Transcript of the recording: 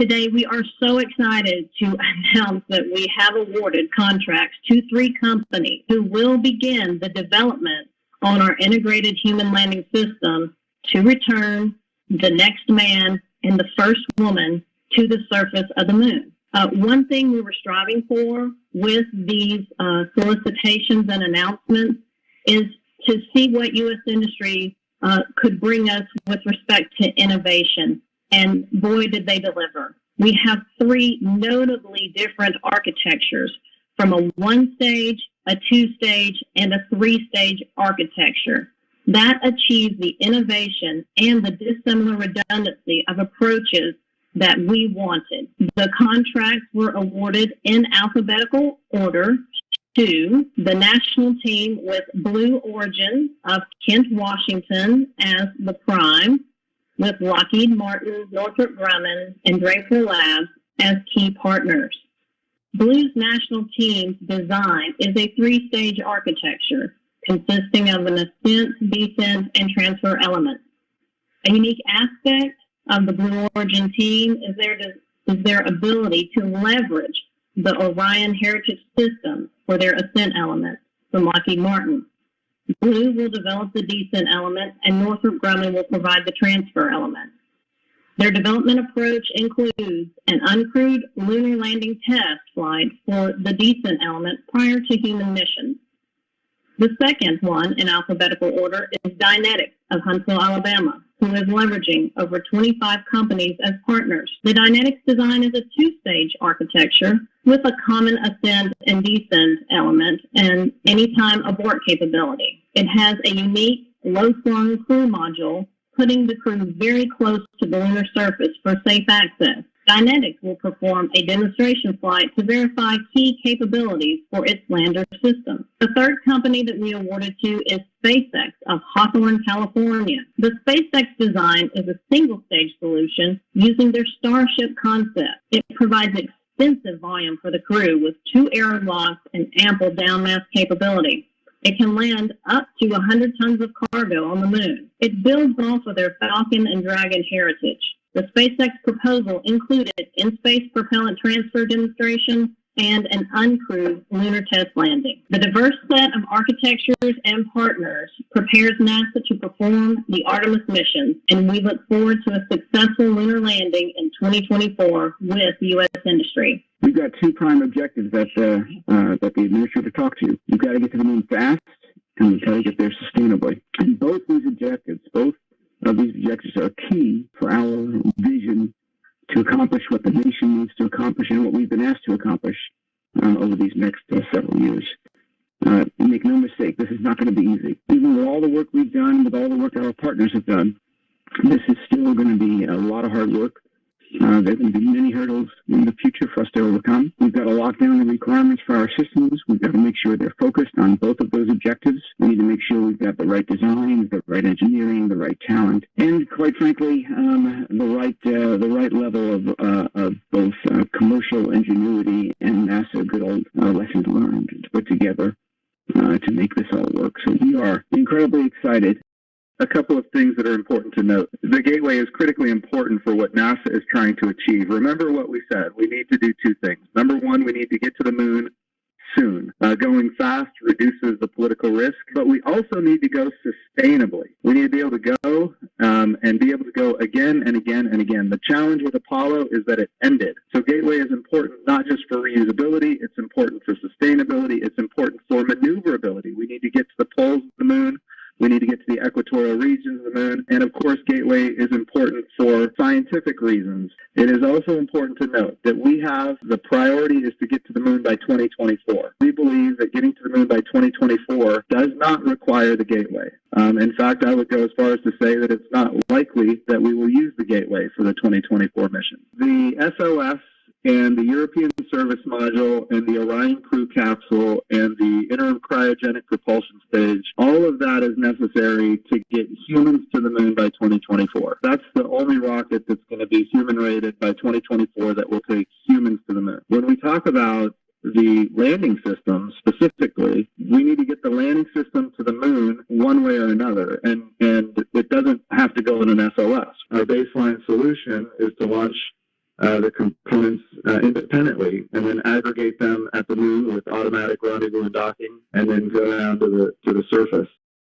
Today, we are so excited to announce that we have awarded contracts to 3 companies who will begin the development on our integrated human landing system to return the next man and the first woman to the surface of the moon. One thing we were striving for with these solicitations and announcements is to see what U.S. industry could bring us with respect to innovation. And boy, did they deliver. We have 3 notably different architectures, from a 1-stage, a 2-stage, and a 3-stage architecture. That achieves the innovation and the dissimilar redundancy of approaches that we wanted. The contracts were awarded in alphabetical order to the national team with Blue Origin of Kent, Washington as the prime, with Lockheed Martin, Northrop Grumman, and Draper Labs as key partners. Blue's national team's design is a 3-stage architecture consisting of an ascent, descent, and transfer element. A unique aspect of the Blue Origin team is their ability to leverage the Orion Heritage System for their ascent element from Lockheed Martin. Blue will develop the descent element, and Northrop Grumman will provide the transfer element. Their development approach includes an uncrewed lunar landing test flight for the descent element prior to human missions. The second one in alphabetical order is Dynetics of Huntsville, Alabama, who is leveraging over 25 companies as partners. The Dynetics design is a 2-stage architecture with a common ascend and descend element and anytime abort capability. It has a unique low-slung crew module, putting the crew very close to the lunar surface for safe access. Dynetics will perform a demonstration flight to verify key capabilities for its lander system. The third company that we awarded to is SpaceX of Hawthorne, California. The SpaceX design is a single-stage solution using their Starship concept. It provides extensive volume for the crew with 2 airlocks and ample downmass capability. It can land up to 100 tons of cargo on the moon. It builds off of their Falcon and Dragon heritage. The SpaceX proposal included in-space propellant transfer demonstration and an uncrewed lunar test landing. The diverse set of architectures and partners prepares NASA to perform the Artemis mission, and we look forward to a successful lunar landing in 2024 with U.S. industry. We've got 2 prime objectives that the administrator talked to. You've got to get to the moon fast, and we've got to get there sustainably. And both these objectives, both of these objectives are key for our vision to accomplish what the nation needs to accomplish and what we've been asked to accomplish over these next several years. Make no mistake, this is not going to be easy. Even with all the work we've done, with all the work our partners have done, this is still going to be a lot of hard work. There are going to be many hurdles in the future for us to overcome. We've got to lock down the requirements for our systems. We've got to make sure they're focused on both of those objectives. We need to make sure we've got the right design, the right engineering, the right talent, and quite frankly, the right level of both commercial ingenuity and NASA good old lessons learned to put together to make this all work. So we are incredibly excited. A couple of things that are important to note. The Gateway is critically important for what NASA is trying to achieve. Remember what we said. We need to do 2 things. Number 1, we need to get to the moon soon. Going fast reduces the political risk, but we also need to go sustainably. We need to be able to go and be able to go again and again and again. The challenge with Apollo is that it ended. So Gateway is important not just for reusability, it's important for sustainability, it's important for maneuverability. We need to get to the poles of the moon. We need to get to the equatorial regions of the moon. And of course, Gateway is important for scientific reasons. It is also important to note that we have the priority is to get to the moon by 2024. We believe that getting to the moon by 2024 does not require the Gateway. In fact, I would go as far as to say that it's not likely that we will use the Gateway for the 2024 mission. The SOS and the European Service Module and the Orion Crew Capsule and the interim cryogenic propulsion stage, all of that is necessary to get humans to the moon by 2024. That's the only rocket that's going to be human-rated by 2024 that will take humans to the moon. When we talk about the landing system specifically, we need to get the landing system to the moon one way or another, and it doesn't have to go in an SOS. Our baseline solution is to launch the components independently, and then aggregate them at the moon with automatic rendezvous and docking, and then go down to the surface.